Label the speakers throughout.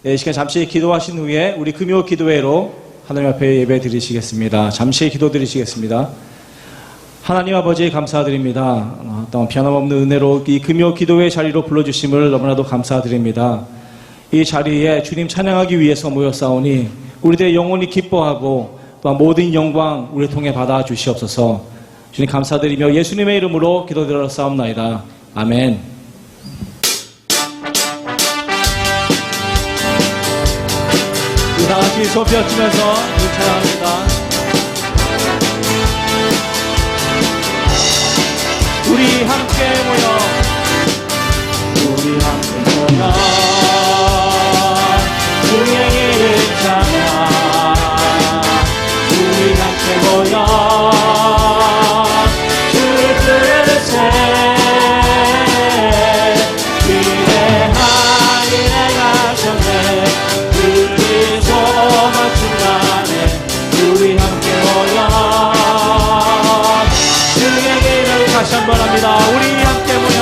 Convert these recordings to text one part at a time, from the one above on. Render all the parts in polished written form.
Speaker 1: 이 시간 잠시 기도하신 후에 우리 금요 기도회로 하나님 앞에 예배 드리시겠습니다. 잠시 기도 드리시겠습니다. 하나님 아버지 감사드립니다. 또 변함없는 은혜로 이 금요 기도회 자리로 불러주심을 너무나도 감사드립니다. 이 자리에 주님 찬양하기 위해서 모였사오니 우리들 영원히 기뻐하고 또 모든 영광 우리 통해 받아 주시옵소서. 주님 감사드리며 예수님의 이름으로 기도드렸사옵나이다. 아멘. 다 같이 손 펴주면서 찬양합니다. 우리 함께 모여 주의 이름 찬양. 우리 함께 모여 주의 뜻에 위대한 일에 가셨네. 우리 소망 중간에 우리 함께 모여 주의 이름 다시 한번 합니다. 우리 함께 모여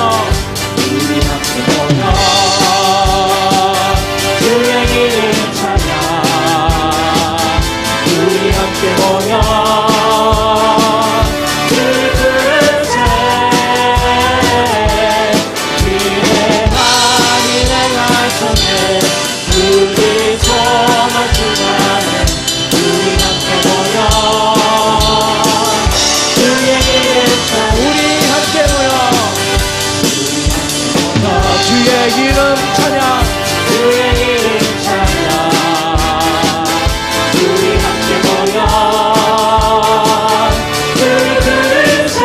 Speaker 1: 주의 이름 찬양. 우리 함께 모여 그 뜻에 위대한 일에 가셨네. 우리 소망 중간에 우리 함께 모여 주의 이름 찬양. 우리 함께 모여 주의 이름 찬양. 주의 이름 찬양. 우리 함께 모여 그 뜻에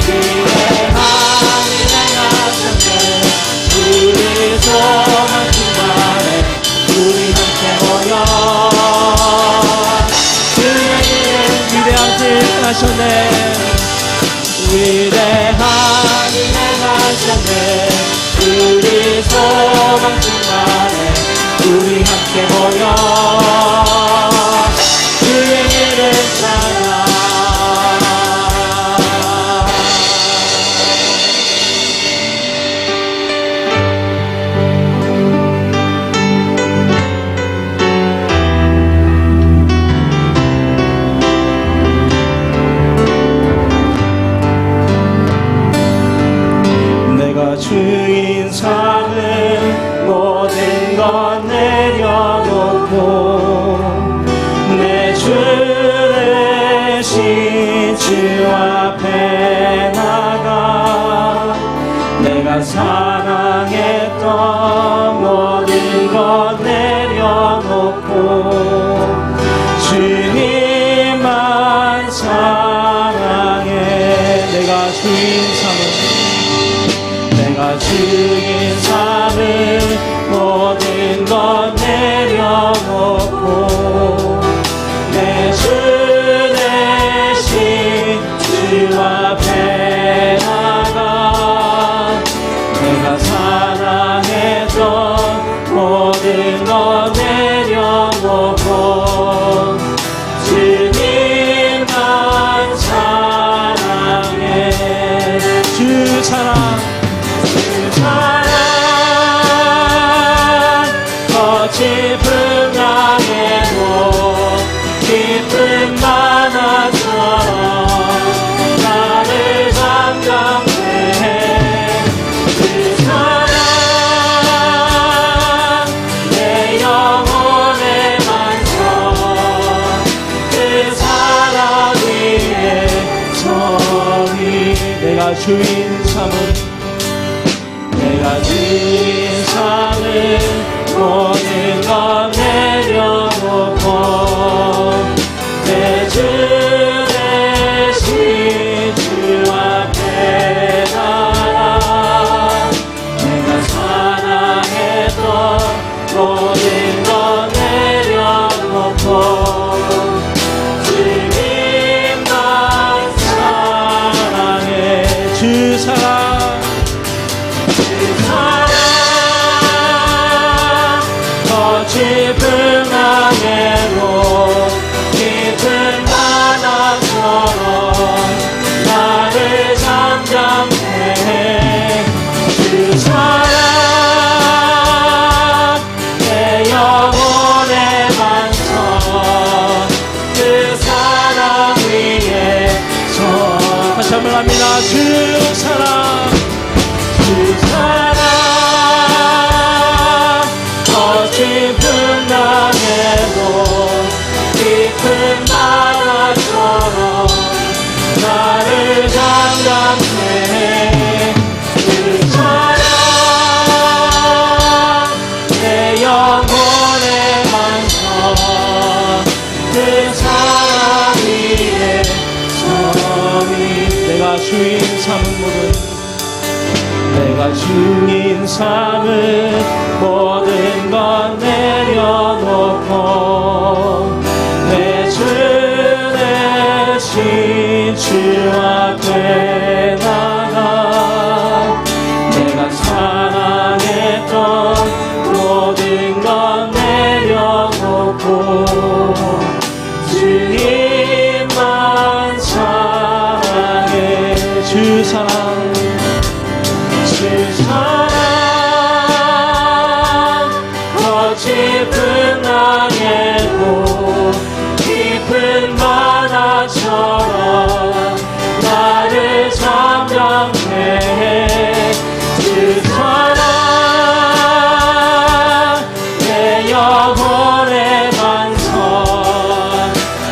Speaker 1: 위대한 일에 가셨네. 우리 소망 중간에 우리 함께 모여 주의 이름 위대한 뜻 하셨네. 위대한 일에 가셨네. 우리 소망 중간에 우리 함께 모여 주의 이름 찬양. 주인 삼은 모든 것 내려놓고 내 주 대신 주 앞에 나가 내가 사랑했던 모든 것 내려놓고 주님만 사랑해. 내가 주인 삼은 주인 삼은 모든 것 내려놓고 내 주 대신 주 앞에 나가 내가 사랑했던 모든 것 내려놓고 주님만 사랑해. 주 사랑 깊은 강에도 깊은 바다처럼 나를 잠잠케 해. 그 사랑 내 영혼의 만성 그 사랑 위에 서리. 내가 주인 삼은 내가 주인 삼은 모든 것 내려놓고 내 주 대신 주 앞에 나가 내가 사랑했던 모든 것 내려놓고 주님만 사랑해. 주 사랑 다시 한번 합니다. 주 사랑, 주 사랑, 더 깊은 땅에도 깊은 바다처럼 나를 잠잠케. 그 사랑 내 영혼에 많서 그 사랑 위에 내가 주인 삼은 모든 것 내려놓고 내 주 대신 주 앞에 나가 내가 사랑했던 모든 것 내려놓고 주님만 사랑해. 주 사랑, 주 사랑, 더 깊은 땅에도 깊은 바다처럼 나를 잠잠케 해. 주 사랑 내 영혼의 반석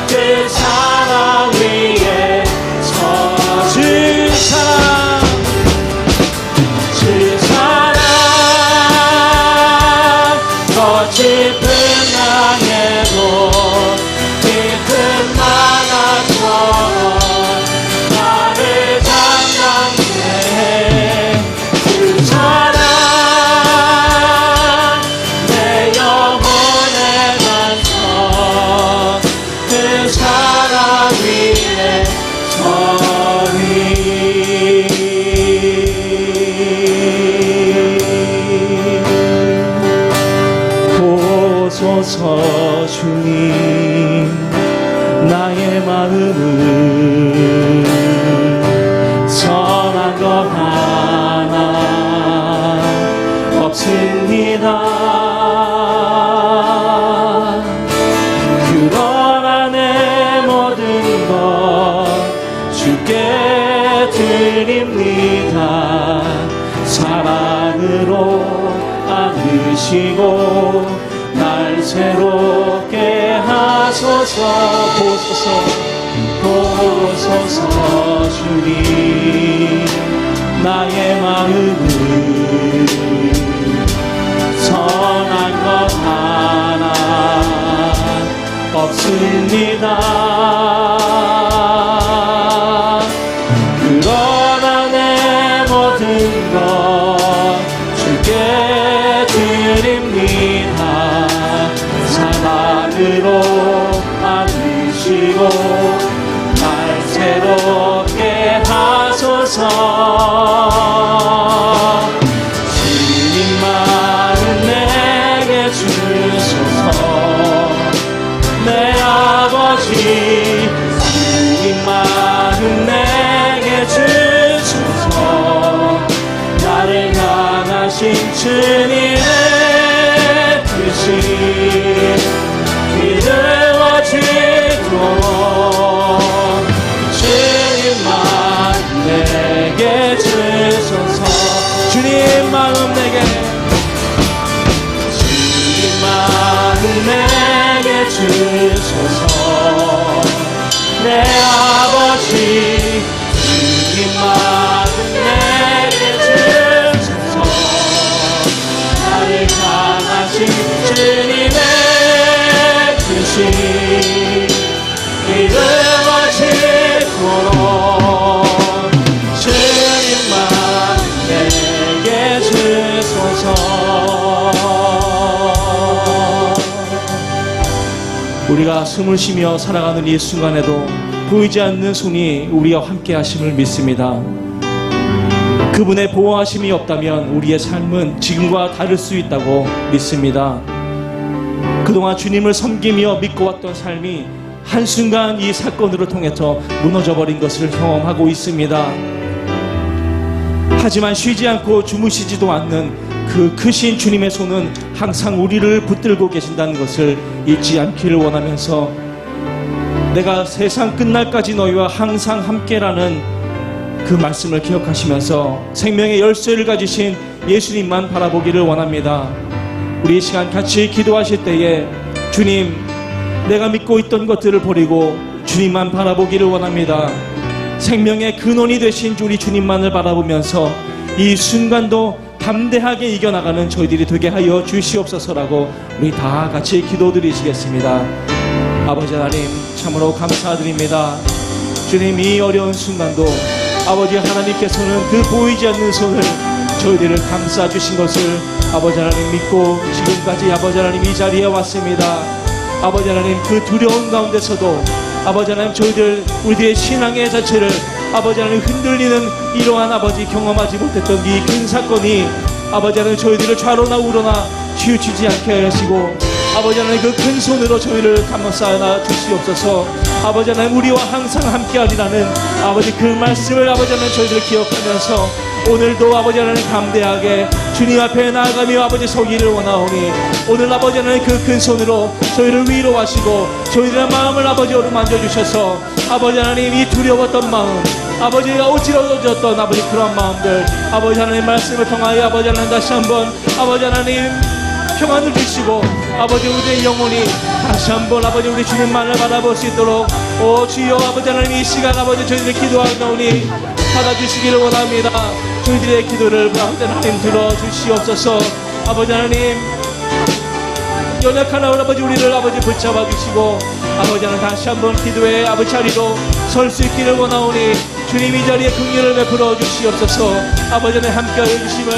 Speaker 1: 그 사랑 위에 서. 주 사랑, 주 사랑, 더 깊은 땅에도 깊은 바다처럼 나를 잠잠케 해. 주 사랑 내 영혼의 반석 그 사랑 위에 서리. 보소서 주님 나의 마음을 선한 것 하나 없습니다. 그러나 내 모든 것 주께 드립니다. 사랑으로 안으시고 날 새롭게 하소서. 보소서 주님 나의 마음을 선한 것 하나 없습니다. 그러나 내 모든 것 주께 드립니다. 사랑으로 안으시고 날 새롭게 하소서. 주님 마음 내게 주소서. 내 아버지 주님 마음 내게 주소서. 나를 향하신 주님의 뜻이 이루어지도록 주님만 내게 주소서. 주님 마음 내게, 주님 마음 내게 주소서. 내 아버지 주님 마음 내게 주소서. 나를 향하신 주님의 뜻이 이루어지도록 주님만 내게 주소서. 우리가 숨을 쉬며 살아가는 이 순간에도 보이지 않는 손이 우리와 함께 하심을 믿습니다. 그분의 보호하심이 없다면 우리의 삶은 지금과 다를 수 있다고 믿습니다. 그동안 주님을 섬기며 믿고 왔던 삶이 한순간 이 사건으로 통해서 무너져버린 것을 경험하고 있습니다. 하지만 쉬지 않고 주무시지도 않는 그 크신 주님의 손은 항상 우리를 붙들고 계신다는 것을 잊지 않기를 원하면서 내가 세상 끝날까지 너희와 항상 함께라는 그 말씀을 기억하시면서 생명의 열쇠를 가지신 예수님만 바라보기를 원합니다. 우리 이 시간 같이 기도하실 때에 주님, 내가 믿고 있던 것들을 버리고 주님만 바라보기를 원합니다. 생명의 근원이 되신 우리 주님만을 바라보면서 이 순간도 담대하게 이겨나가는 저희들이 되게 하여 주시옵소서라고 우리 다 같이 기도드리시겠습니다. 아버지 하나님, 참으로 감사드립니다. 주님, 이 어려운 순간도 아버지 하나님께서는 그 보이지 않는 손을 저희들을 감싸주신 것을 아버지 하나님 믿고 지금까지 아버지 하나님 이 자리에 왔습니다. 아버지 하나님, 그 두려운 가운데서도 아버지 하나님 저희들 우리들의 신앙의 자체를 아버지 하나님 흔들리는 이러한 아버지 경험하지 못했던 이 큰 사건이 아버지 하나님 저희들을 좌로나 우로나 치우치지 않게 하시고 아버지 하나님 그 큰 손으로 저희를 감싸 주시옵소서. 아버지 하나님, 우리와 항상 함께하리라는 아버지 그 말씀을 아버지 하나님 저희들 기억하면서 오늘도 아버지 하나님 담대하게 주님 앞에 나아가며 아버지 서기를 원하오니 오늘 아버지 하나님 그 큰 손으로 저희를 위로하시고 저희들의 마음을 아버지 어루만져 주셔서 아버지 하나님 이 두려웠던 마음, 아버지가 어지러워졌던 아버지 그런 마음들 아버지 하나님 말씀을 통하여 아버지 하나님 다시 한번 아버지 하나님 평안을 주시고 아버지 우리의 영혼이 다시 한번 아버지 우리 주님만을 바라볼 수 있도록 오 주여 아버지 하나님 이 시간 아버지 저희들 기도하오니 받아주시기를 원합니다. 저희들의 기도를 아버지 하나님 들어주시옵소서. 아버지 하나님 연약한 아버지 우리를 아버지 붙잡아 주시고 아버지 하나님 다시 한번 기도의 아버지 자리로 설 수 있기를 원하오니 주님 이 자리에 긍휼을 베풀어 주시옵소서. 아버지 하나님 함께하여 주심을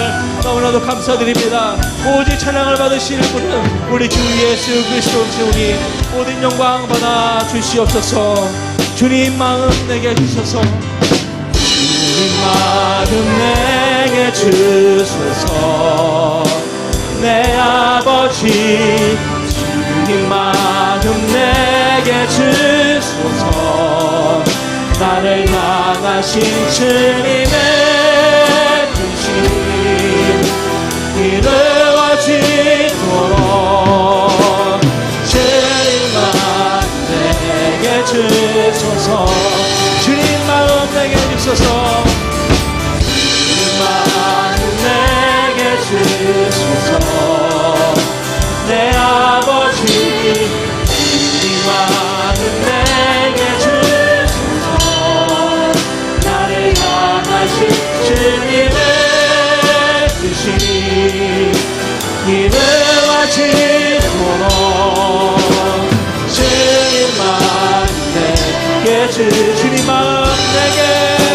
Speaker 1: 너무나도 감사드립니다. 오직 찬양을 받으시는 분은 우리 주 예수 그리스도시오니 모든 영광 받아 주시옵소서. 주님 마음 내게 주셔서 주님 마음 내게 주소서. 내 아버지 주님 마음 내게 주소서. 나를 향하신 주님의 뜻이 이루어지도록 주님 마음 내게 주소서. 주님 마음 내게 주소서. 주님 마음 내게 주소서. 내 아버지 주님 마음 내게 주소서. 나를 향하신 주님의 뜻이 이루어지도록 주님 마음 내게 주님 마음 내게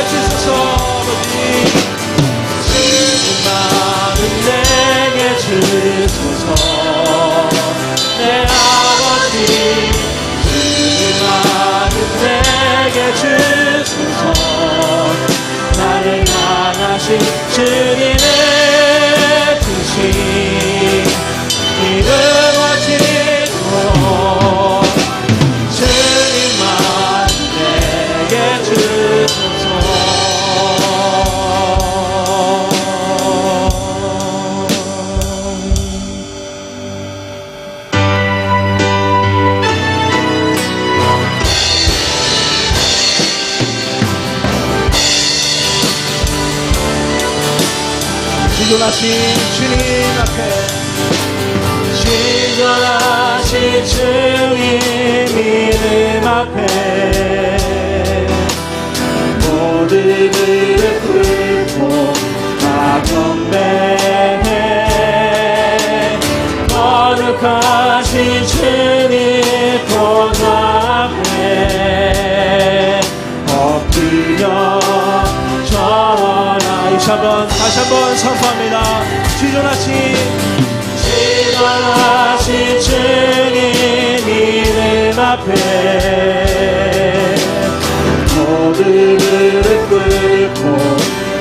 Speaker 1: 주소서. 주님 마음 내게 주소서. 내 아버지 주님 마음 내게 주소서. 나를 향하신 주님의 뜻이 이루어지도록 주님 마음 내게 주소서. 시존하신 주님 앞에 시존하신 주님 이름 앞에 모든 무릎 꿇고 다 경배해. 거룩하신 주님 보좌 앞에 엎드려 전하. 다시 한번 선포합니다. 시존하신 주님 이름 앞에 모든 무릎 꿇고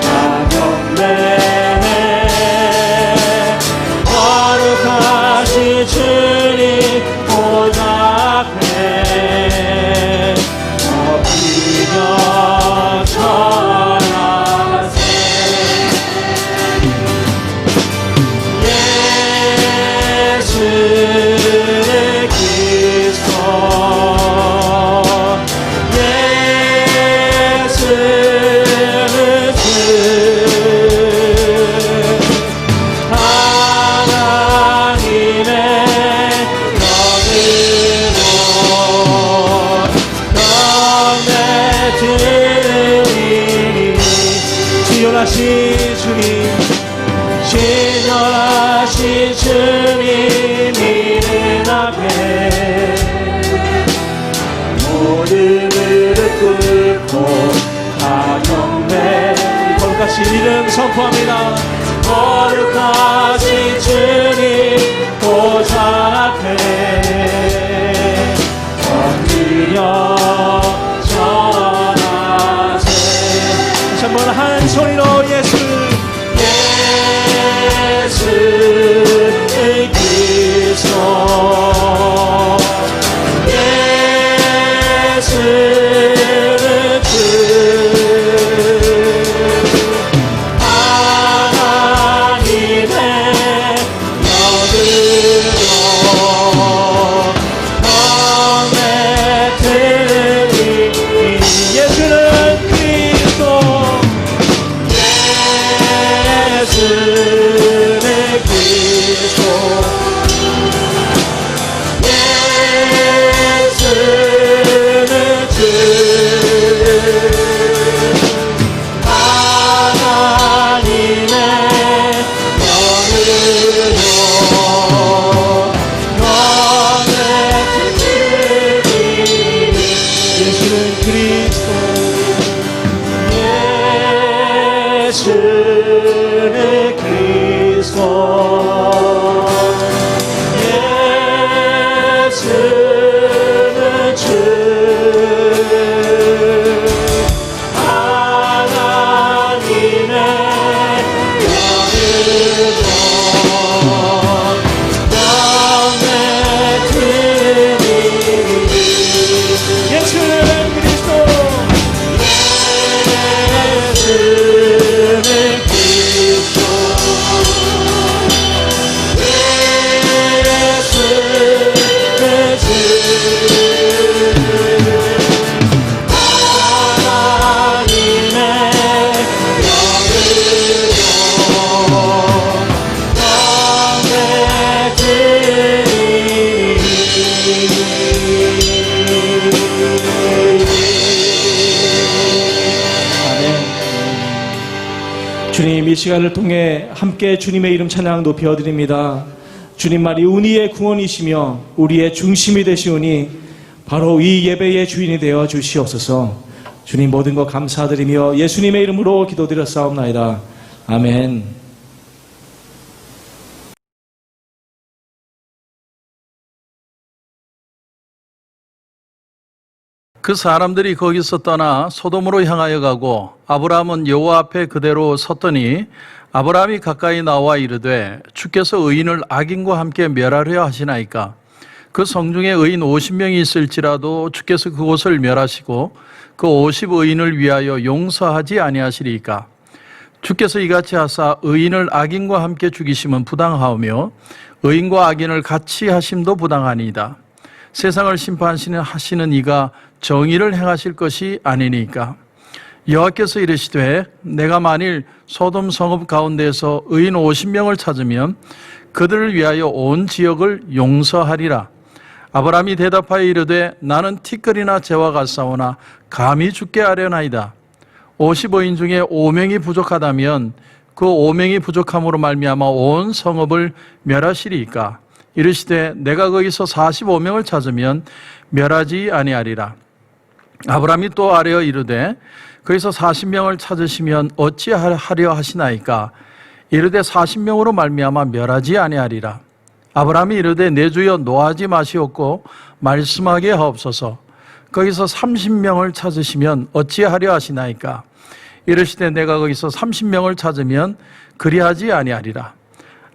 Speaker 1: 다 경배해. 거룩하신 주님 보좌 앞에 엎드려 전하세. 예수 그리스도 예수 신실하신 주님, 신실하신 주님 이름 앞에 모든 무릎 꿇고 다 경배, 거룩하신 이름 선포합니다. 거룩하신 주님 보좌 앞에 엎드려 전하세. 다시 한번 한 소리로 예수 그리스도 예수는 주 하나님의 영으로 예수는 그리스도 예수는 그리스도 예수는 주 하나님의 예수는 그리스도 예수는 그리스도 예수는 주 하나님의 주님, 이 시간을 통해 함께 주님의 이름 찬양 높여드립니다. 주님만이 은희의 구원이시며 우리의 중심이 되시오니 바로 이 예배의 주인이 되어 주시옵소서. 주님, 모든 것 감사드리며 예수님의 이름으로 기도드렸사옵나이다. 아멘.
Speaker 2: 그 사람들이 거기서 떠나 소돔으로 향하여 가고 아브라함은 여호와 앞에 그대로 섰더니 아브라함이 가까이 나와 이르되 주께서 의인을 악인과 함께 멸하려 하시나이까. 그 성중에 의인 50명이 있을지라도 주께서 그곳을 멸하시고 그 50의인을 위하여 용서하지 아니하시리이까. 주께서 이같이 하사 의인을 악인과 함께 죽이심은 부당하오며 의인과 악인을 같이 하심도 부당하니이다. 세상을 심판하시는 이가 정의를 행하실 것이 아니니까. 여호와께서 이르시되 내가 만일 소돔 성읍 가운데에서 의인 50명을 찾으면 그들을 위하여 온 지역을 용서하리라. 아브라함이 대답하여 이르되 나는 티끌이나 재와 같사오나 감히 죽게 하려나이다. 55인 중에 5명이 부족하다면 그 5명이 부족함으로 말미암아 온 성읍을 멸하시리이까. 이르시되 내가 거기서 45명을 찾으면 멸하지 아니하리라. 아브라함이 또 아뢰어 이르되 거기서 40명을 찾으시면 어찌하려 하시나이까. 이르되 40명으로 말미암아 멸하지 아니하리라. 아브라함이 이르되 내 주여 노하지 마시옵고 말씀하게 하옵소서. 거기서 30명을 찾으시면 어찌하려 하시나이까. 이르시되 내가 거기서 30명을 찾으면 그리하지 아니하리라.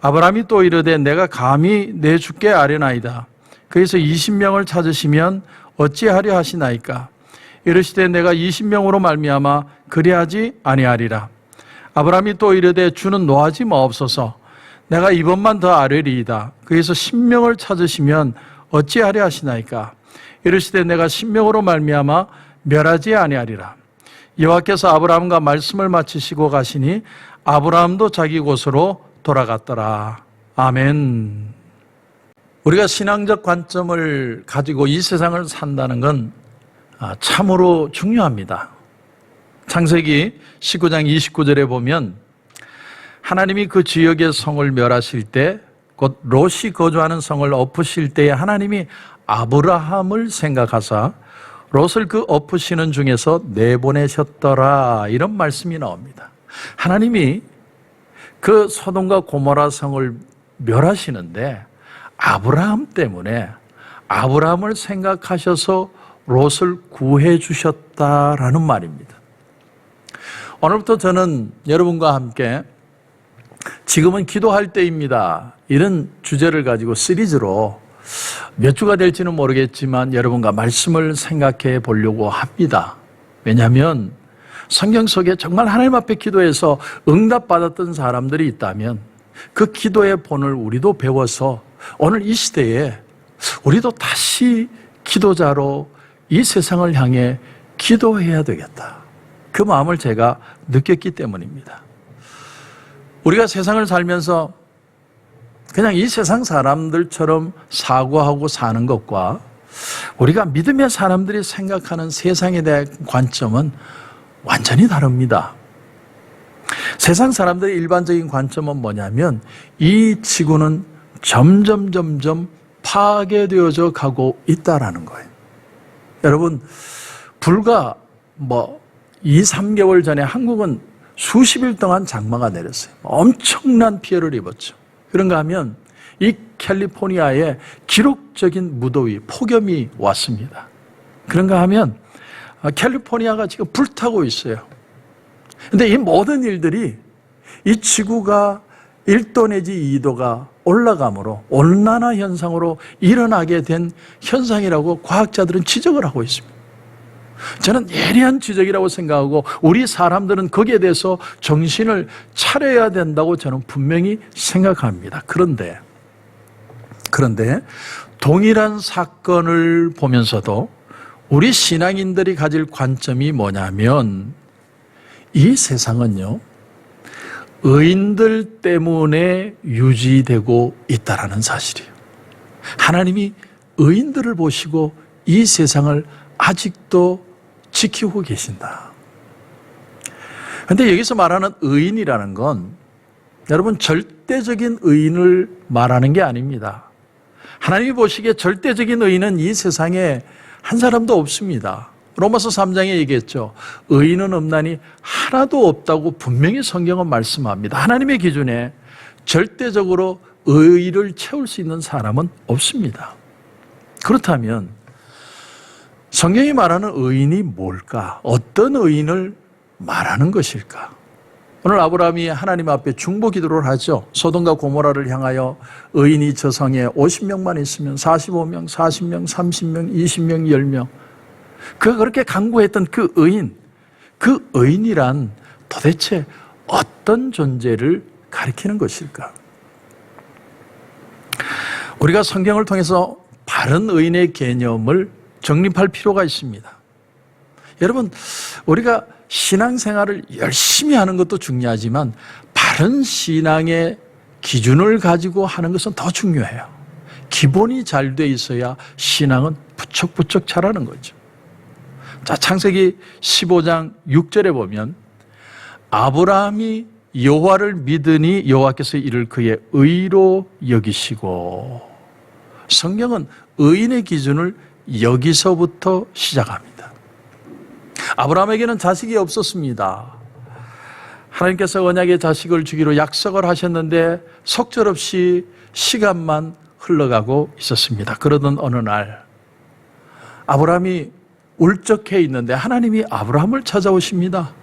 Speaker 2: 아브라함이 또 이르되 내가 감히 내 주께 아뢰나이다. 거기서 20명을 찾으시면 어찌하려 하시나이까. 이르시되 내가 20명으로 말미암아 그리하지 아니하리라. 아브라함이 또 이르되 주는 노하지 마옵소서. 내가 이번만 더 아뢰리이다. 거기서 10명을 찾으시면 어찌하려 하시나이까. 이르시되 내가 10명으로 말미암아 멸하지 아니하리라. 여호와께서 아브라함과 말씀을 마치시고 가시니 아브라함도 자기 곳으로 돌아갔더라. 아멘. 우리가 신앙적 관점을 가지고 이 세상을 산다는 건 참으로 중요합니다. 창세기 19장 29절에 보면 하나님이 그 지역의 성을 멸하실 때, 곧 롯이 거주하는 성을 엎으실 때에 하나님이 아브라함을 생각하사 롯을 그 엎으시는 중에서 내보내셨더라, 이런 말씀이 나옵니다. 하나님이 그 소돔과 고모라 성을 멸하시는데 아브라함 때문에 아브라함을 생각하셔서 롯을 구해 주셨다라는 말입니다. 오늘부터 저는 여러분과 함께 지금은 기도할 때입니다, 이런 주제를 가지고 시리즈로 몇 주가 될지는 모르겠지만 여러분과 말씀을 생각해 보려고 합니다. 왜냐하면 성경 속에 정말 하나님 앞에 기도해서 응답받았던 사람들이 있다면 그 기도의 본을 우리도 배워서 오늘 이 시대에 우리도 다시 기도자로 이 세상을 향해 기도해야 되겠다, 그 마음을 제가 느꼈기 때문입니다. 우리가 세상을 살면서 그냥 이 세상 사람들처럼 사고하고 사는 것과 우리가 믿음의 사람들이 생각하는 세상에 대한 관점은 완전히 다릅니다. 세상 사람들의 일반적인 관점은 뭐냐면 이 지구는 점점 파괴되어져 가고 있다라는 거예요. 여러분, 불과 2, 3개월 전에 한국은 수십일 동안 장마가 내렸어요. 엄청난 피해를 입었죠. 그런가 하면 이 캘리포니아에 기록적인 무더위, 폭염이 왔습니다. 그런가 하면 캘리포니아가 지금 불타고 있어요. 그런데 이 모든 일들이 이 지구가 1도 내지 2도가 올라감으로 온난화 현상으로 일어나게 된 현상이라고 과학자들은 지적을 하고 있습니다. 저는 예리한 지적이라고 생각하고 우리 사람들은 거기에 대해서 정신을 차려야 된다고 저는 분명히 생각합니다. 그런데 동일한 사건을 보면서도 우리 신앙인들이 가질 관점이 뭐냐면 이 세상은요, 의인들 때문에 유지되고 있다는 사실이에요. 하나님이 의인들을 보시고 이 세상을 아직도 지키고 계신다. 그런데 여기서 말하는 의인이라는 건 여러분 절대적인 의인을 말하는 게 아닙니다. 하나님이 보시기에 절대적인 의인은 이 세상에 한 사람도 없습니다. 로마서 3장에 얘기했죠. 의인은 없나니 하나도 없다고 분명히 성경은 말씀합니다. 하나님의 기준에 절대적으로 의의를 채울 수 있는 사람은 없습니다. 그렇다면 성경이 말하는 의인이 뭘까? 어떤 의인을 말하는 것일까? 오늘 아브라함이 하나님 앞에 중보 기도를 하죠. 소돔과 고모라를 향하여 의인이 저 성에 50명만 있으면 45명, 40명, 30명, 20명, 10명. 그가 그렇게 간구했던 그 의인이란 도대체 어떤 존재를 가리키는 것일까? 우리가 성경을 통해서 바른 의인의 개념을 정립할 필요가 있습니다. 여러분, 우리가 신앙생활을 열심히 하는 것도 중요하지만 바른 신앙의 기준을 가지고 하는 것은 더 중요해요. 기본이 잘 돼 있어야 신앙은 부쩍부쩍 자라는 거죠. 자, 창세기 15장 6절에 보면 아브라함이 여호와를 믿으니 여호와께서 이를 그의 의로 여기시고, 성경은 의인의 기준을 여기서부터 시작합니다. 아브라함에게는 자식이 없었습니다. 하나님께서 언약의 자식을 주기로 약속을 하셨는데 속절없이 시간만 흘러가고 있었습니다. 그러던 어느 날 아브라함이 울적해 있는데 하나님이 아브라함을 찾아오십니다.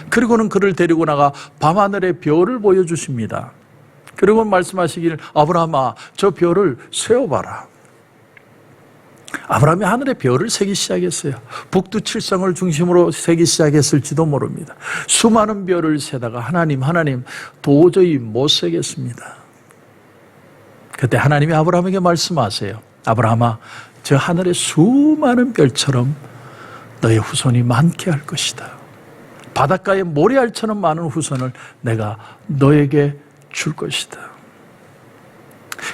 Speaker 2: 그리고는 그를 데리고 나가 밤하늘의 별을 보여주십니다. 그리고 말씀하시기를 아브라함아, 저 별을 세어봐라. 아브라함이 하늘의 별을 세기 시작했어요. 북두 칠성을 중심으로 세기 시작했을지도 모릅니다. 수많은 별을 세다가 하나님 도저히 못 세겠습니다. 그때 하나님이 아브라함에게 말씀하세요. 아브라함아, 저 하늘의 수많은 별처럼 너의 후손이 많게 할 것이다. 바닷가의 모래알처럼 많은 후손을 내가 너에게 줄 것이다.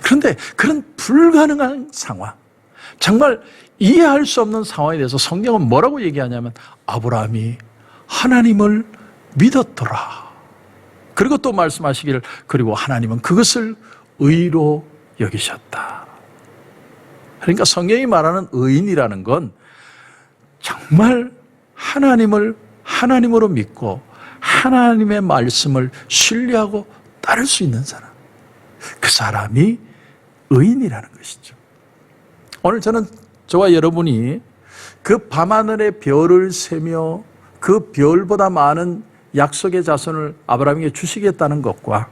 Speaker 2: 그런데 그런 불가능한 상황, 정말 이해할 수 없는 상황에 대해서 성경은 뭐라고 얘기하냐면 아브라함이 하나님을 믿었더라. 그리고 또 말씀하시기를 그리고 하나님은 그것을 의로 여기셨다. 그러니까 성경이 말하는 의인이라는 건 정말 하나님을 하나님으로 믿고 하나님의 말씀을 신뢰하고 따를 수 있는 사람, 그 사람이 의인이라는 것이죠. 오늘 저와 여러분이 그 밤하늘의 별을 세며 그 별보다 많은 약속의 자손을 아브라함에게 주시겠다는 것과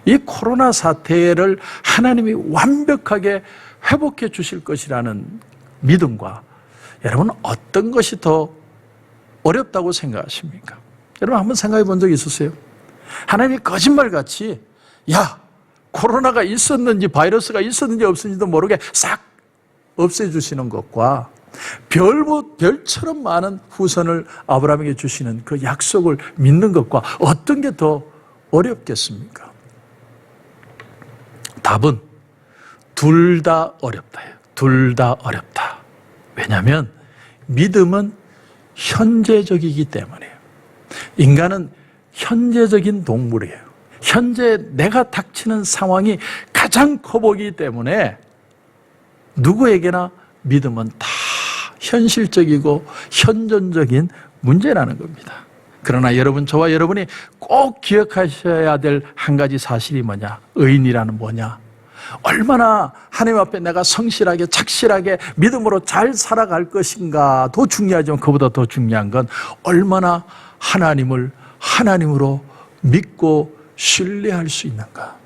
Speaker 2: 이 코로나 사태를 하나님이 완벽하게 회복해 주실 것이라는 믿음과 여러분 어떤 것이 더 어렵다고 생각하십니까? 여러분 한번 생각해 본 적 있으세요? 하나님이 거짓말같이 야 코로나가 있었는지 바이러스가 있었는지 없었는지도 모르게 싹 없애주시는 것과 별처럼 많은 후손을 아브라함에게 주시는 그 약속을 믿는 것과 어떤 게 더 어렵겠습니까? 답은 둘 다 어렵다예요. 둘 다 어렵다. 왜냐하면 믿음은 현재적이기 때문이에요. 인간은 현재적인 동물이에요. 현재 내가 닥치는 상황이 가장 커 보이기 때문에 누구에게나 믿음은 다 현실적이고 현존적인 문제라는 겁니다. 그러나 여러분, 저와 여러분이 꼭 기억하셔야 될 한 가지 사실이 뭐냐? 의인이라는 뭐냐? 얼마나 하나님 앞에 내가 성실하게 착실하게 믿음으로 잘 살아갈 것인가 더 중요하지만 그보다 더 중요한 건 얼마나 하나님을 하나님으로 믿고 신뢰할 수 있는가.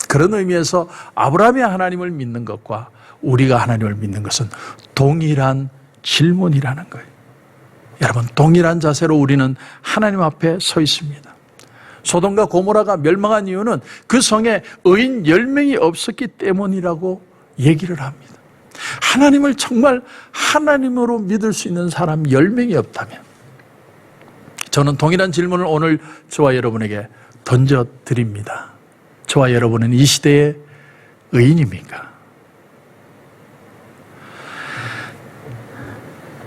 Speaker 2: 그런 의미에서 아브라함이 하나님을 믿는 것과 우리가 하나님을 믿는 것은 동일한 질문이라는 거예요. 여러분, 동일한 자세로 우리는 하나님 앞에 서 있습니다. 소돔과 고모라가 멸망한 이유는 그 성에 의인 10명이 없었기 때문이라고 얘기를 합니다. 하나님을 정말 하나님으로 믿을 수 있는 사람 10명이 없다면 저는 동일한 질문을 오늘 저와 여러분에게 던져드립니다. 저와 여러분은 이 시대의 의인입니까?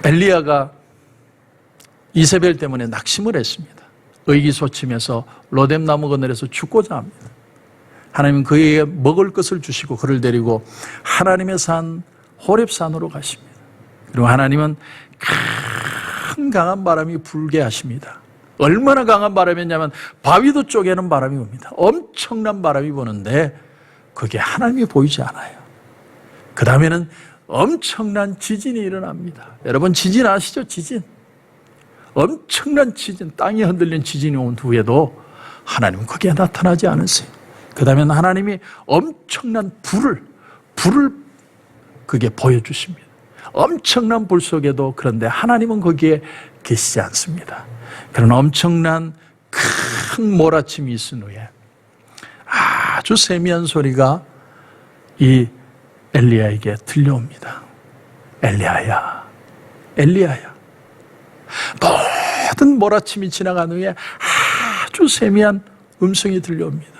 Speaker 2: 엘리야가 이세벨 때문에 낙심을 했습니다. 의기소침해서 로뎀나무 그늘에서 죽고자 합니다. 하나님은 그에게 먹을 것을 주시고 그를 데리고 하나님의 산 호렙산으로 가십니다. 그리고 하나님은 큰 강한 바람이 불게 하십니다. 얼마나 강한 바람이었냐면 바위도 쪼개는 바람이 붑니다. 엄청난 바람이 부는데 그게 하나님이 보이지 않아요. 그 다음에는 엄청난 지진이 일어납니다. 여러분 지진 아시죠? 지진. 엄청난 지진, 땅이 흔들린 지진이 온 후에도 하나님은 거기에 나타나지 않으세요. 그 다음에 하나님이 엄청난 불을 그게 보여주십니다. 엄청난 불 속에도 그런데 하나님은 거기에 계시지 않습니다. 그런 엄청난 큰 몰아침이 있은 후에 아주 세미한 소리가 이 엘리야에게 들려옵니다. 엘리야야, 엘리야야. 모든 몰아침이 지나간 후에 아주 세미한 음성이 들려옵니다.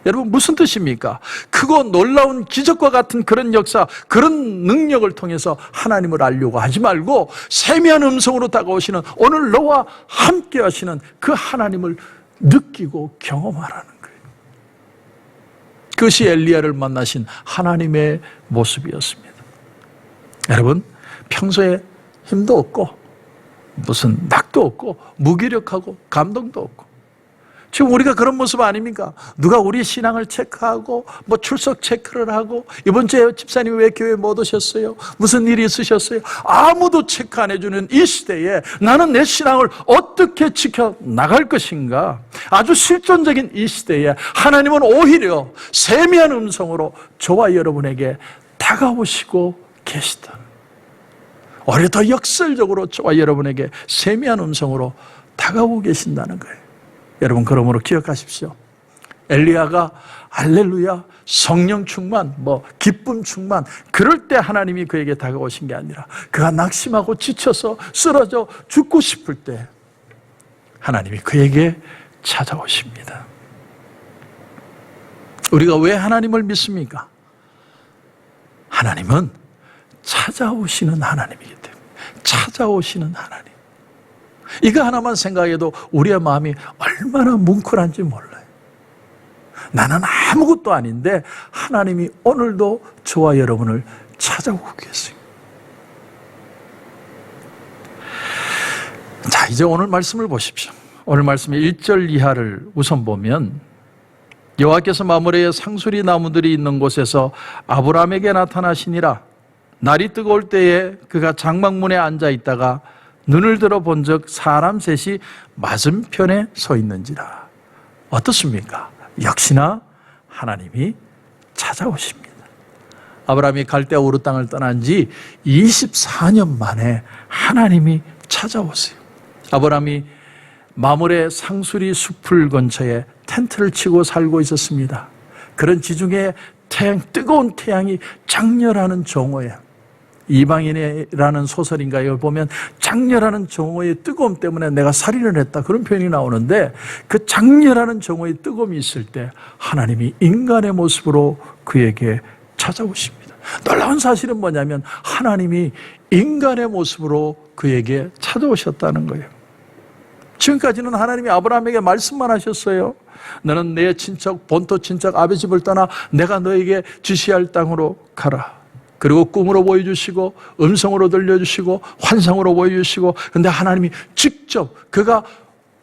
Speaker 2: 여러분 무슨 뜻입니까? 크고 놀라운 기적과 같은 그런 역사, 그런 능력을 통해서 하나님을 알려고 하지 말고 세미한 음성으로 다가오시는 오늘 너와 함께 하시는 그 하나님을 느끼고 경험하라는 거예요. 그것이 엘리야를 만나신 하나님의 모습이었습니다. 여러분 평소에 힘도 없고 무슨 낙도 없고 무기력하고 감동도 없고 지금 우리가 그런 모습 아닙니까? 누가 우리 신앙을 체크하고 뭐 출석 체크를 하고 이번 주에 집사님 왜 교회 못 오셨어요? 무슨 일이 있으셨어요? 아무도 체크 안 해주는 이 시대에 나는 내 신앙을 어떻게 지켜나갈 것인가? 아주 실존적인 이 시대에 하나님은 오히려 세미한 음성으로 저와 여러분에게 다가오시고 계시다. 오히려 더 역설적으로 저와 여러분에게 세미한 음성으로 다가오고 계신다는 거예요. 여러분 그러므로 기억하십시오. 엘리야가 할렐루야 성령 충만 기쁨 충만 그럴 때 하나님이 그에게 다가오신 게 아니라 그가 낙심하고 지쳐서 쓰러져 죽고 싶을 때 하나님이 그에게 찾아오십니다. 우리가 왜 하나님을 믿습니까? 하나님은 찾아오시는 하나님이기 때문에 찾아오시는 하나님. 이거 하나만 생각해도 우리의 마음이 얼마나 뭉클한지 몰라요. 나는 아무것도 아닌데 하나님이 오늘도 저와 여러분을 찾아오고 계세요. 자, 이제 오늘 말씀을 보십시오. 오늘 말씀의 1절 이하를 우선 보면 여호와께서 마므레의 상수리 나무들이 있는 곳에서 아브라함에게 나타나시니라. 날이 뜨거울 때에 그가 장막문에 앉아 있다가 눈을 들어 본즉 사람 셋이 맞은편에 서 있는지라. 어떻습니까? 역시나 하나님이 찾아오십니다. 아브라함이 갈대아 우르 땅을 떠난 지 24년 만에 하나님이 찾아오세요. 아브라함이 마므레 상수리 숲을 근처에 텐트를 치고 살고 있었습니다. 그런 지중해 뜨거운 태양이 장렬하는 정오에, 이방인이라는 소설인가요? 보면 장렬하는 정오의 뜨거움 때문에 내가 살인을 했다, 그런 표현이 나오는데, 그 장렬하는 정오의 뜨거움이 있을 때 하나님이 인간의 모습으로 그에게 찾아오십니다. 놀라운 사실은 뭐냐면 하나님이 인간의 모습으로 그에게 찾아오셨다는 거예요. 지금까지는 하나님이 아브라함에게 말씀만 하셨어요. 너는 내 친척, 본토 친척 아베 집을 떠나 내가 너에게 지시할 땅으로 가라. 그리고 꿈으로 보여주시고 음성으로 들려주시고 환상으로 보여주시고, 근데 하나님이 직접 그가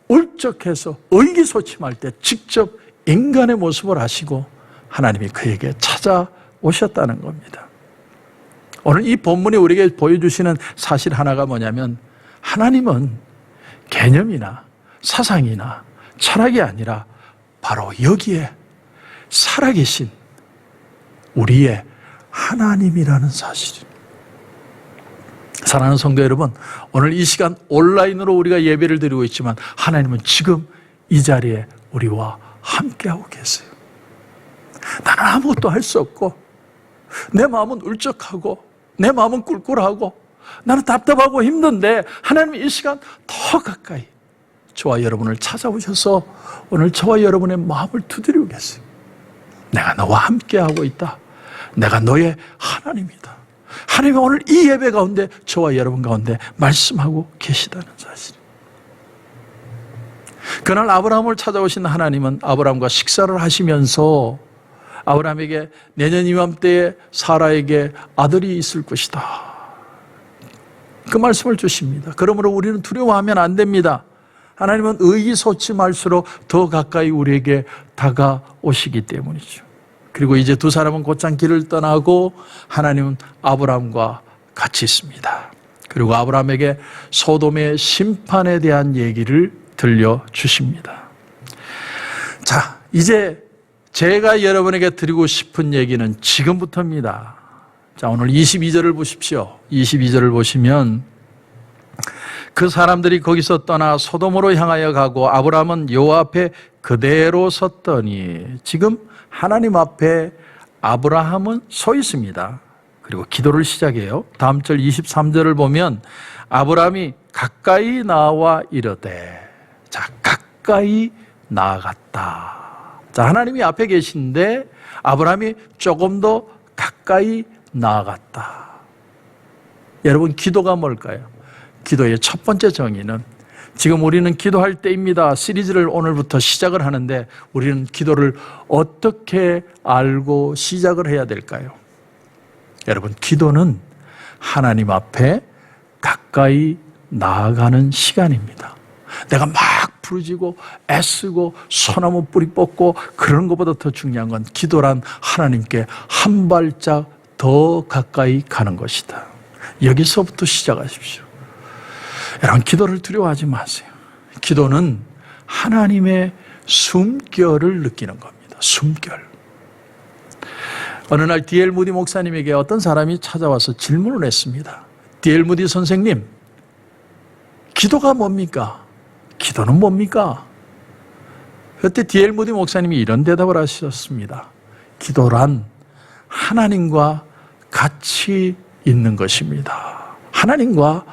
Speaker 2: 울적해서 의기소침할 때 직접 인간의 모습을 하시고 하나님이 그에게 찾아오셨다는 겁니다. 오늘 이 본문이 우리에게 보여주시는 사실 하나가 뭐냐면, 하나님은 개념이나 사상이나 철학이 아니라 바로 여기에 살아계신 우리의 하나님이라는 사실입니다. 사랑하는 성도 여러분, 오늘 이 시간 온라인으로 우리가 예배를 드리고 있지만 하나님은 지금 이 자리에 우리와 함께하고 계세요. 나는 아무것도 할 수 없고 내 마음은 울적하고 내 마음은 꿀꿀하고 나는 답답하고 힘든데 하나님이 이 시간 더 가까이 저와 여러분을 찾아오셔서 오늘 저와 여러분의 마음을 두드리고 계세요. 내가 너와 함께하고 있다. 내가 너의 하나님이다. 하나님이 오늘 이 예배 가운데 저와 여러분 가운데 말씀하고 계시다는 사실. 그날 아브라함을 찾아오신 하나님은 아브라함과 식사를 하시면서 아브라함에게 내년 이맘때에 사라에게 아들이 있을 것이다, 그 말씀을 주십니다. 그러므로 우리는 두려워하면 안 됩니다. 하나님은 의기소침할수록 더 가까이 우리에게 다가오시기 때문이죠. 그리고 이제 두 사람은 곧장 길을 떠나고 하나님은 아브라함과 같이 있습니다. 그리고 아브라함에게 소돔의 심판에 대한 얘기를 들려주십니다. 자, 이제 제가 여러분에게 드리고 싶은 얘기는 지금부터입니다. 자, 오늘 22절을 보십시오. 22절을 보시면 그 사람들이 거기서 떠나 소돔으로 향하여 가고 아브라함은 여호와 앞에 그대로 섰더니, 지금 하나님 앞에 아브라함은 서 있습니다. 그리고 기도를 시작해요. 다음 절 23절을 보면 아브라함이 가까이 나와 이르되, 자, 가까이 나아갔다. 자, 하나님이 앞에 계신데 아브라함이 조금 더 가까이 나아갔다. 여러분, 기도가 뭘까요? 기도의 첫 번째 정의는, 지금 우리는 기도할 때입니다 시리즈를 오늘부터 시작을 하는데 우리는 기도를 어떻게 알고 시작을 해야 될까요? 여러분, 기도는 하나님 앞에 가까이 나아가는 시간입니다. 내가 막 부르짖고 애쓰고 소나무 뿌리 뽑고 그런 것보다 더 중요한 건 기도란 하나님께 한 발짝 더 가까이 가는 것이다. 여기서부터 시작하십시오. 여러분, 기도를 두려워하지 마세요. 기도는 하나님의 숨결을 느끼는 겁니다. 숨결. 어느 날 D.L. 무디 목사님에게 어떤 사람이 찾아와서 질문을 했습니다. D.L. 무디 선생님, 기도가 뭡니까? 기도는 뭡니까? 그때 D.L. 무디 목사님이 이런 대답을 하셨습니다. 기도란 하나님과 같이 있는 것입니다. 하나님과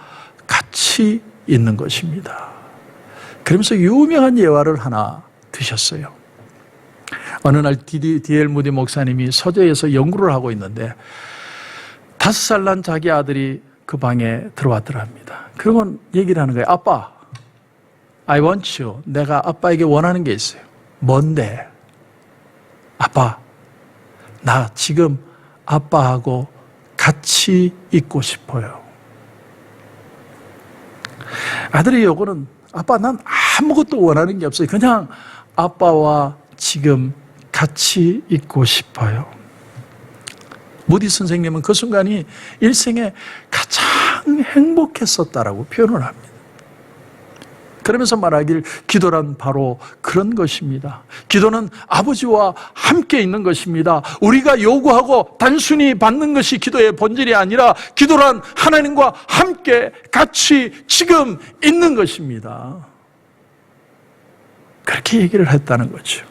Speaker 2: 같이 있는 것입니다. 그러면서 유명한 예화를 하나 드셨어요. 어느 날 D.L. 무디 목사님이 서재에서 연구를 하고 있는데 5살 난 자기 아들이 그 방에 들어왔더랍니다. 그러면 얘기를 하는 거예요. 아빠, I want you. 내가 아빠에게 원하는 게 있어요. 뭔데? 아빠, 나 지금 아빠하고 같이 있고 싶어요. 아들의 요구는 아빠, 난 아무것도 원하는 게 없어요. 그냥 아빠와 지금 같이 있고 싶어요. 무디 선생님은 그 순간이 일생에 가장 행복했었다라고 표현을 합니다. 그러면서 말하길 기도란 바로 그런 것입니다. 기도는 아버지와 함께 있는 것입니다. 우리가 요구하고 단순히 받는 것이 기도의 본질이 아니라 기도란 하나님과 함께 같이 지금 있는 것입니다. 그렇게 얘기를 했다는 거죠.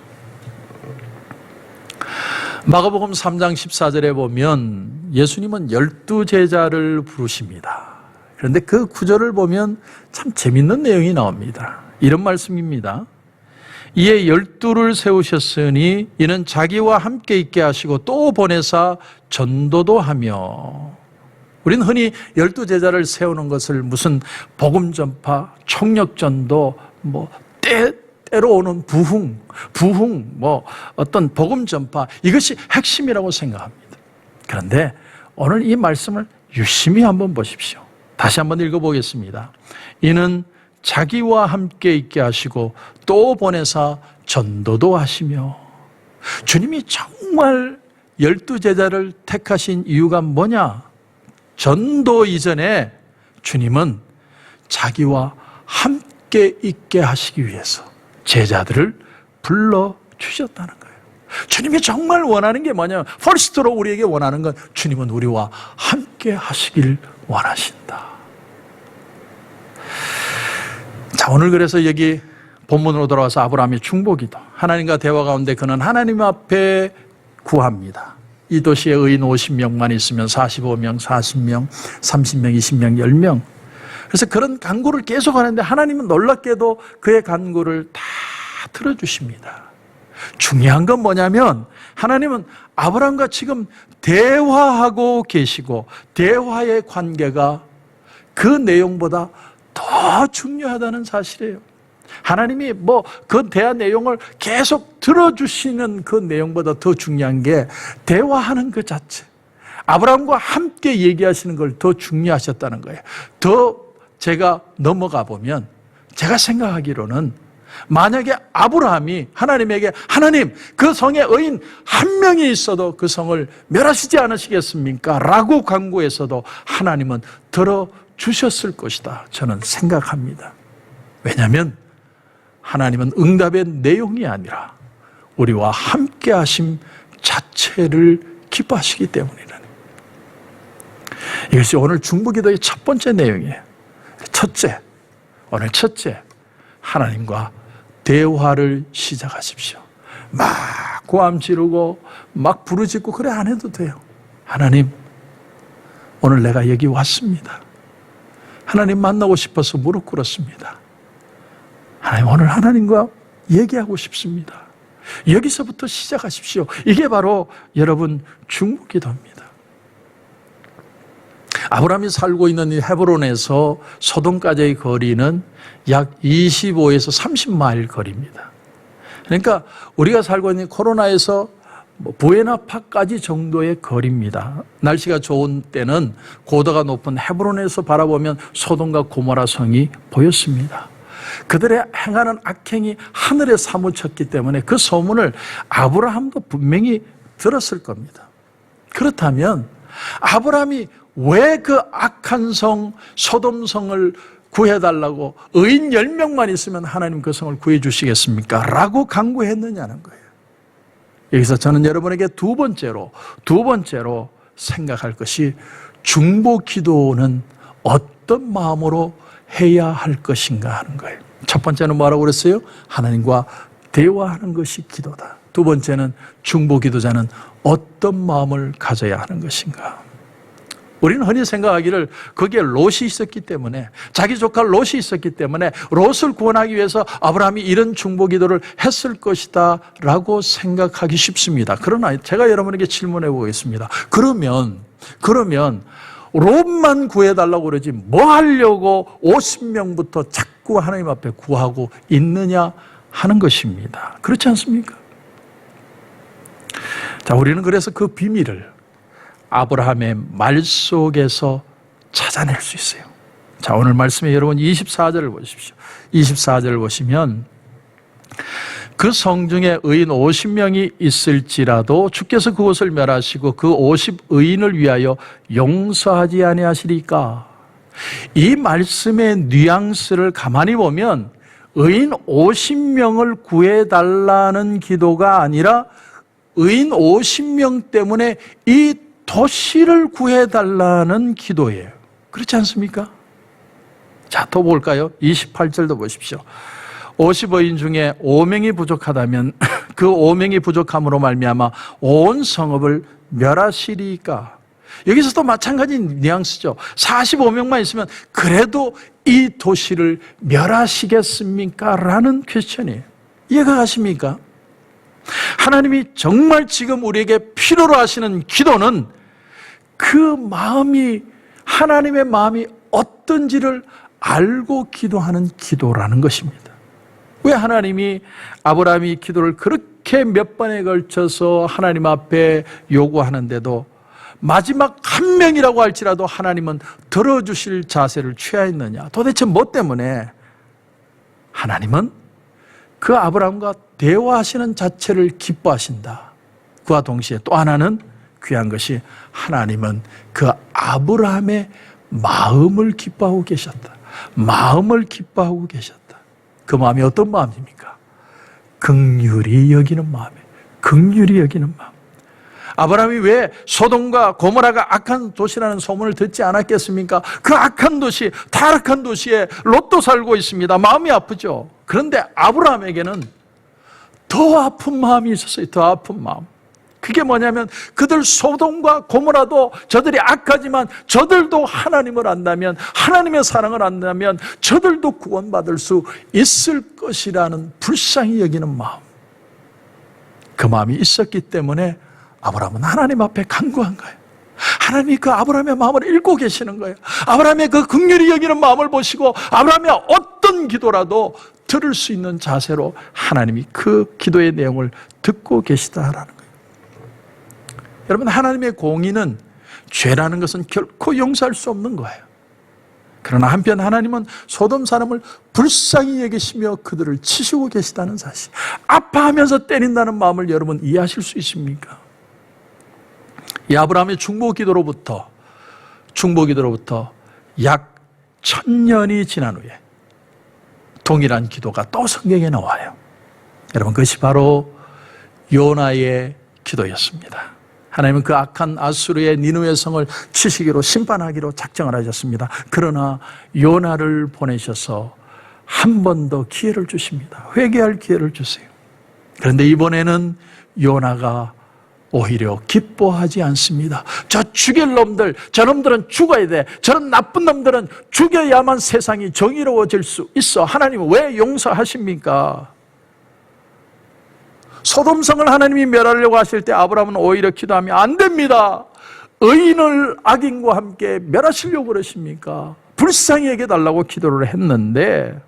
Speaker 2: 마가복음 3장 14절에 보면 예수님은 12제자를 부르십니다. 그런데 그 구절을 보면 참 재밌는 내용이 나옵니다. 이런 말씀입니다. 이에 12를 세우셨으니 이는 자기와 함께 있게 하시고 또 보내사 전도도 하며. 우리는 흔히 12제자를 세우는 것을 무슨 복음 전파, 총력 전도, 때로 오는 부흥, 어떤 복음 전파, 이것이 핵심이라고 생각합니다. 그런데 오늘 이 말씀을 유심히 한번 보십시오. 다시 한번 읽어보겠습니다. 이는 자기와 함께 있게 하시고 또 보내사 전도도 하시며. 주님이 정말 12제자를 택하신 이유가 뭐냐? 전도 이전에 주님은 자기와 함께 있게 하시기 위해서 제자들을 불러주셨다는 거예요. 주님이 정말 원하는 게 뭐냐면 퍼스트로 우리에게 원하는 건 주님은 우리와 함께 하시길 원하신다. 자, 오늘 그래서 여기 본문으로 돌아와서 아브라함의 중보기도, 하나님과 대화 가운데 그는 하나님 앞에 구합니다. 이 도시에 의인 50명만 있으면 45명, 40명, 30명, 20명, 10명. 그래서 그런 간구를 계속 하는데 하나님은 놀랍게도 그의 간구를 다 들어주십니다. 중요한 건 뭐냐면 하나님은 아브라함과 지금 대화하고 계시고 대화의 관계가 그 내용보다 더 중요하다는 사실이에요. 하나님이 그 대화 내용을 계속 들어주시는 그 내용보다 더 중요한 게 대화하는 그 자체. 아브라함과 함께 얘기하시는 걸 더 중요하셨다는 거예요. 더 제가 넘어가 보면 제가 생각하기로는 만약에 아브라함이 하나님에게 하나님 그 성에 의인 한 명이 있어도 그 성을 멸하시지 않으시겠습니까? 라고 간구했어도 하나님은 들어주셨을 것이다. 저는 생각합니다. 왜냐하면 하나님은 응답의 내용이 아니라 우리와 함께 하심 자체를 기뻐하시기 때문이라는. 이것이 오늘 중보기도의 첫 번째 내용이에요. 오늘 첫째, 하나님과 대화를 시작하십시오. 막 고함 지르고 막 부르짖고 그래 안 해도 돼요. 하나님, 오늘 내가 여기 왔습니다. 하나님 만나고 싶어서 무릎 꿇었습니다. 하나님, 오늘 하나님과 얘기하고 싶습니다. 여기서부터 시작하십시오. 이게 바로 여러분 중보기도입니다. 아브라함이 살고 있는 이 헤브론에서 소돔까지의 거리는 약 25에서 30마일 거리입니다. 그러니까 우리가 살고 있는 코로나에서 부에나파까지 정도의 거리입니다. 날씨가 좋은 때는 고도가 높은 헤브론에서 바라보면 소돔과 고모라 성이 보였습니다. 그들의 행하는 악행이 하늘에 사무쳤기 때문에 그 소문을 아브라함도 분명히 들었을 겁니다. 그렇다면 아브라함이 왜 그 악한 성 소돔성을 구해달라고 의인 10명만 있으면 하나님 그 성을 구해주시겠습니까? 라고 간구했느냐는 거예요. 여기서 저는 여러분에게 두 번째로 생각할 것이 중보기도는 어떤 마음으로 해야 할 것인가 하는 거예요. 첫 번째는 뭐라고 그랬어요? 하나님과 대화하는 것이 기도다. 두 번째는 중보기도자는 어떤 마음을 가져야 하는 것인가. 우리는 흔히 생각하기를 거기에 롯이 있었기 때문에, 자기 조카 롯이 있었기 때문에 롯을 구원하기 위해서 아브라함이 이런 중보기도를 했을 것이다 라고 생각하기 쉽습니다. 그러나 제가 여러분에게 질문해 보겠습니다. 그러면 롯만 구해달라고 그러지 뭐 하려고 50명부터 자꾸 자꾸 하나님 앞에 구하고 있느냐 하는 것입니다. 그렇지 않습니까? 자, 우리는 그래서 그 비밀을 아브라함의 말 속에서 찾아낼 수 있어요. 자, 오늘 말씀에 여러분 24절을 보십시오. 24절을 보시면 그 성중에 의인 50명이 있을지라도 주께서 그곳을 멸하시고 그 50의인을 위하여 용서하지 아니하시리까. 이 말씀의 뉘앙스를 가만히 보면 의인 50명을 구해달라는 기도가 아니라 의인 50명 때문에 이 도시를 구해달라는 기도예요. 그렇지 않습니까? 자, 또 볼까요? 28절도 보십시오. 50의인 중에 5명이 부족하다면 그 5명이 부족함으로 말미암아 온 성읍을 멸하시리까. 여기서도 마찬가지 뉘앙스죠. 45명만 있으면 그래도 이 도시를 멸하시겠습니까? 라는 퀘스천이에요. 이해가 가십니까? 하나님이 정말 지금 우리에게 필요로 하시는 기도는 그 마음이, 하나님의 마음이 어떤지를 알고 기도하는 기도라는 것입니다. 왜 하나님이 아브라함이 기도를 그렇게 몇 번에 걸쳐서 하나님 앞에 요구하는데도 마지막 한 명이라고 할지라도 하나님은 들어주실 자세를 취하였느냐? 도대체 뭐 때문에? 하나님은 그 아브라함과 대화하시는 자체를 기뻐하신다. 그와 동시에 또 하나는 귀한 것이 하나님은 그 아브라함의 마음을 기뻐하고 계셨다. 마음을 기뻐하고 계셨다. 그 마음이 어떤 마음입니까? 긍휼히 여기는 마음이에요. 긍휼히 여기는 마음. 아브라함이 왜 소돔과 고모라가 악한 도시라는 소문을 듣지 않았겠습니까? 그 악한 도시, 타락한 도시에 롯도 살고 있습니다. 마음이 아프죠. 그런데 아브라함에게는 더 아픈 마음이 있었어요. 더 아픈 마음. 그게 뭐냐면 그들 소돔과 고모라도 저들이 악하지만 저들도 하나님을 안다면, 하나님의 사랑을 안다면 저들도 구원받을 수 있을 것이라는 불쌍히 여기는 마음. 그 마음이 있었기 때문에 아브라함은 하나님 앞에 간구한 거예요. 하나님이 그 아브라함의 마음을 읽고 계시는 거예요. 아브라함의 그 긍휼히 여기는 마음을 보시고 아브라함의 어떤 기도라도 들을 수 있는 자세로 하나님이 그 기도의 내용을 듣고 계시다라는 거예요. 여러분, 하나님의 공의는 죄라는 것은 결코 용서할 수 없는 거예요. 그러나 한편 하나님은 소돔 사람을 불쌍히 여기시며 그들을 치시고 계시다는 사실, 아파하면서 때린다는 마음을 여러분 이해하실 수 있습니까? 이 아브라함의 중보 기도로부터 약 1000년이 지난 후에 동일한 기도가 또 성경에 나와요. 여러분, 그것이 바로 요나의 기도였습니다. 하나님은 그 악한 아수르의 니느웨 성을 치시기로, 심판하기로 작정을 하셨습니다. 그러나 요나를 보내셔서 한 번 더 기회를 주십니다. 회개할 기회를 주세요. 그런데 이번에는 요나가 오히려 기뻐하지 않습니다. 저 죽일 놈들, 저놈들은 죽어야 돼. 저런 나쁜 놈들은 죽여야만 세상이 정의로워질 수 있어. 하나님은 왜 용서하십니까? 소돔성을 하나님이 멸하려고 하실 때 아브라함은 오히려 기도하면 안 됩니다. 의인을 악인과 함께 멸하시려고 그러십니까? 불쌍히 여겨달라고 기도를 했는데,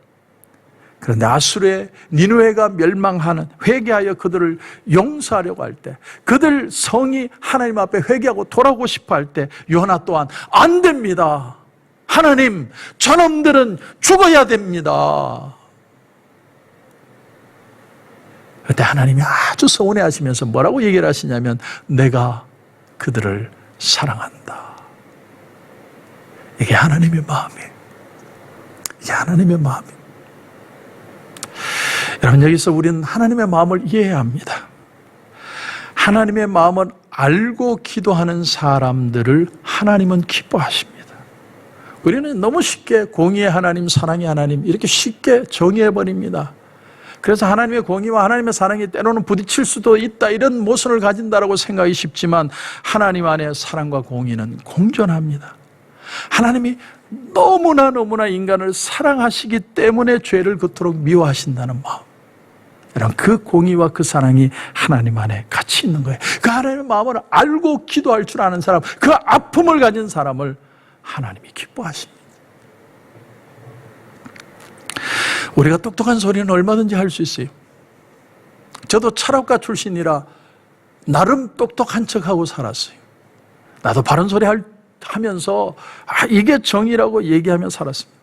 Speaker 2: 그런데 아수르의 니느웨가 멸망하는, 회개하여 그들을 용서하려고 할 때, 그들 성이 하나님 앞에 회개하고 돌아오고 싶어 할 때 요나 또한 안 됩니다. 하나님, 저놈들은 죽어야 됩니다. 그때 하나님이 아주 서운해하시면서 뭐라고 얘기를 하시냐면, 내가 그들을 사랑한다. 이게 하나님의 마음이에요. 이게 하나님의 마음이에요. 여러분, 여기서 우리는 하나님의 마음을 이해해야 합니다. 하나님의 마음을 알고 기도하는 사람들을 하나님은 기뻐하십니다. 우리는 너무 쉽게 공의의 하나님, 사랑의 하나님 이렇게 쉽게 정의해버립니다. 그래서 하나님의 공의와 하나님의 사랑이 때로는 부딪힐 수도 있다, 이런 모순을 가진다라고 생각이 쉽지만 하나님 안에 사랑과 공의는 공존합니다. 하나님이 너무나 인간을 사랑하시기 때문에 죄를 그토록 미워하신다는 마음, 여러분, 그 공의와 그 사랑이 하나님 안에 같이 있는 거예요. 그 하나님의 마음을 알고 기도할 줄 아는 사람, 그 아픔을 가진 사람을 하나님이 기뻐하십니다. 우리가 똑똑한 소리는 얼마든지 할 수 있어요. 저도 철학가 출신이라 나름 똑똑한 척하고 살았어요. 나도 바른 소리 하면서 이게 정의라고 얘기하며 살았습니다.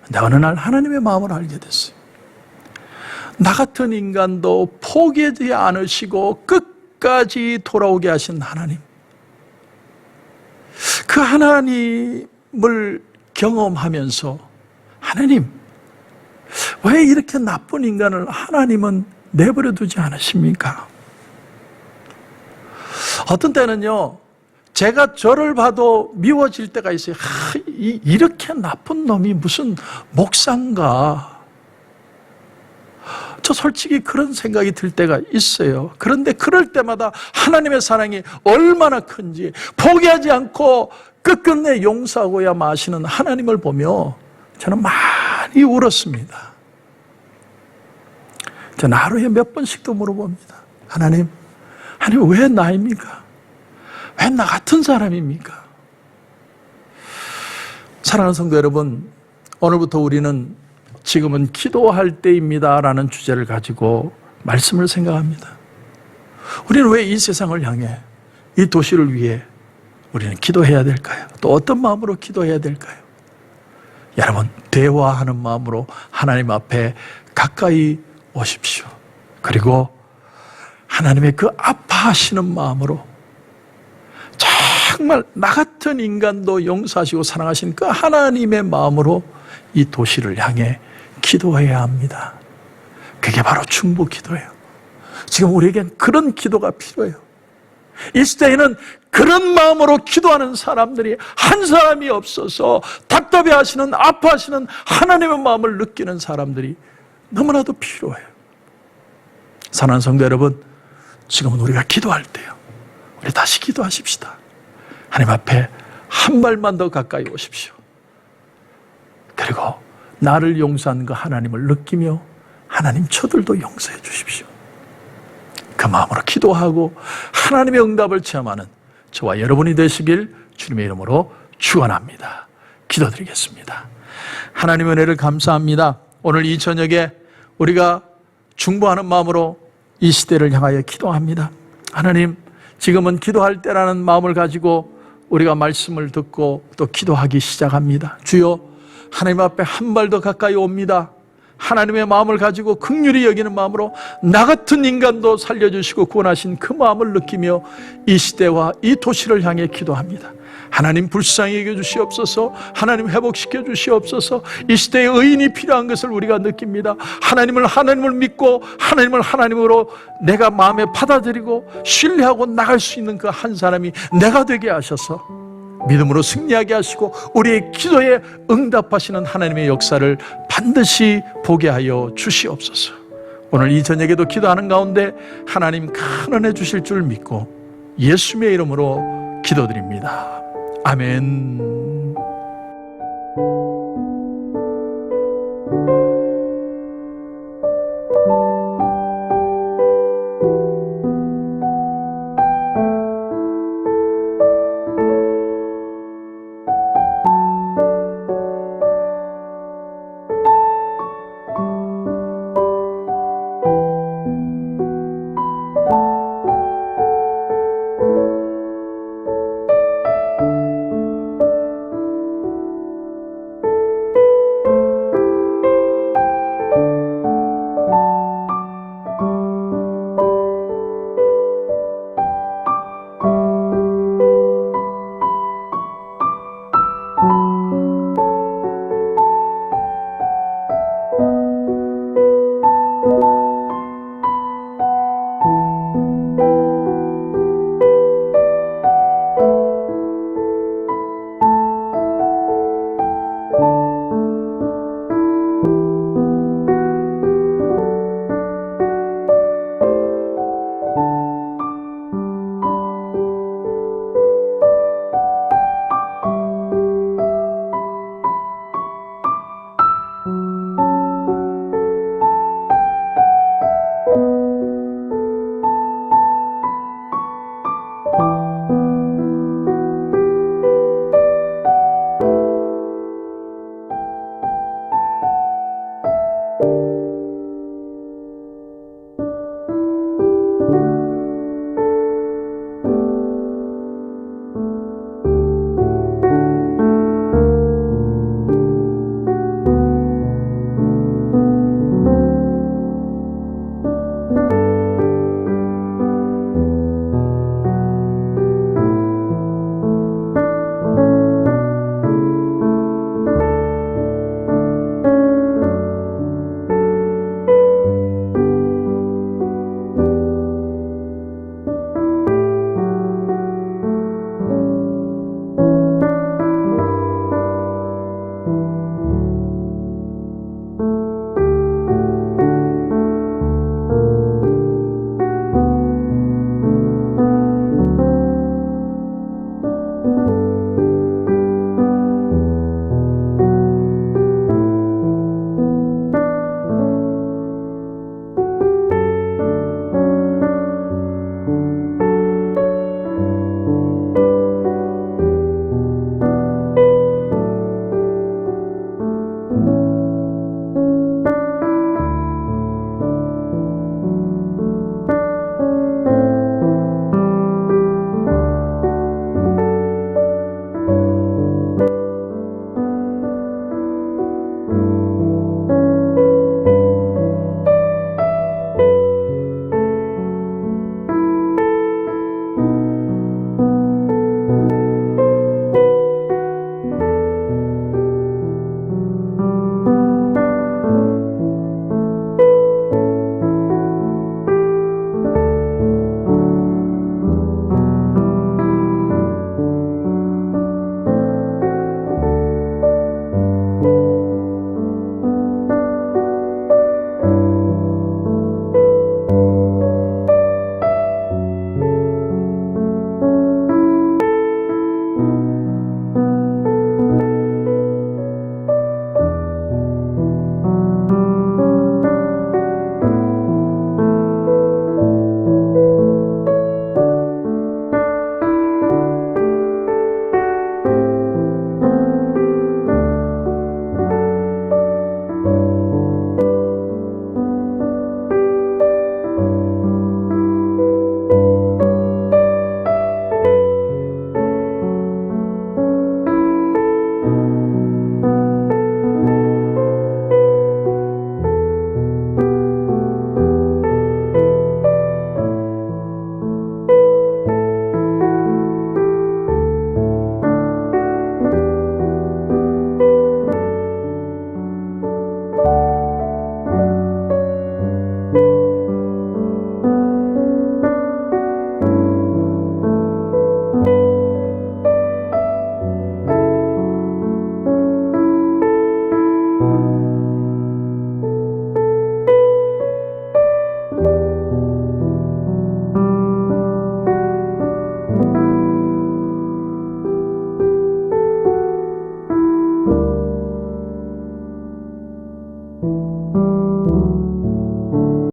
Speaker 2: 근데 어느 날 하나님의 마음을 알게 됐어요. 나 같은 인간도 포기하지 않으시고 끝까지 돌아오게 하신 하나님, 그 하나님을 경험하면서 하나님, 왜 이렇게 나쁜 인간을 하나님은 내버려 두지 않으십니까? 어떤 때는요, 제가 저를 봐도 미워질 때가 있어요. 이렇게 나쁜 놈이 무슨 목사인가? 저 솔직히 그런 생각이 들 때가 있어요. 그런데 그럴 때마다 하나님의 사랑이 얼마나 큰지, 포기하지 않고 끝끝내 용서하고야 마시는 하나님을 보며 저는 많이 울었습니다. 저는 하루에 몇 번씩도 물어봅니다. 하나님 왜 나입니까? 왜 나 같은 사람입니까? 사랑하는 성도 여러분, 오늘부터 우리는 지금은 기도할 때입니다 라는 주제를 가지고 말씀을 생각합니다. 우리는 왜 이 세상을 향해, 이 도시를 위해 우리는 기도해야 될까요? 또 어떤 마음으로 기도해야 될까요? 여러분, 대화하는 마음으로 하나님 앞에 가까이 오십시오. 그리고 하나님의 그 아파하시는 마음으로 정말 나 같은 인간도 용서하시고 사랑하신 그 하나님의 마음으로 이 도시를 향해 기도해야 합니다. 그게 바로 중보 기도예요. 지금 우리에겐 그런 기도가 필요해요. 이 시대에는 그런 마음으로 기도하는 사람들이 한 사람이 없어서 답답해하시는, 아파하시는 하나님의 마음을 느끼는 사람들이 너무나도 필요해요. 사랑하는 성도 여러분, 지금은 우리가 기도할 때요. 우리 다시 기도하십시다. 하나님 앞에 한 발만 더 가까이 오십시오. 그리고 나를 용서한 그 하나님을 느끼며 하나님 저들도 용서해 주십시오. 그 마음으로 기도하고 하나님의 응답을 체험하는 저와 여러분이 되시길 주님의 이름으로 축원합니다. 기도드리겠습니다. 하나님의 은혜를 감사합니다. 오늘 이 저녁에 우리가 중보하는 마음으로 이 시대를 향하여 기도합니다. 하나님, 지금은 기도할 때라는 마음을 가지고 우리가 말씀을 듣고 또 기도하기 시작합니다. 주여, 하나님 앞에 한 발 더 가까이 옵니다. 하나님의 마음을 가지고 긍휼히 여기는 마음으로 나 같은 인간도 살려주시고 구원하신 그 마음을 느끼며 이 시대와 이 도시를 향해 기도합니다. 하나님 불쌍히 여겨 주시옵소서. 하나님 회복시켜 주시옵소서. 이 시대에 의인이 필요한 것을 우리가 느낍니다. 하나님을 믿고 하나님을 하나님으로 내가 마음에 받아들이고 신뢰하고 나갈 수 있는 그 한 사람이 내가 되게 하셔서 믿음으로 승리하게 하시고 우리의 기도에 응답하시는 하나님의 역사를 반드시 보게 하여 주시옵소서. 오늘 이 저녁에도 기도하는 가운데 하나님 큰 은혜 주실 줄 믿고 예수님의 이름으로 기도드립니다. 아멘.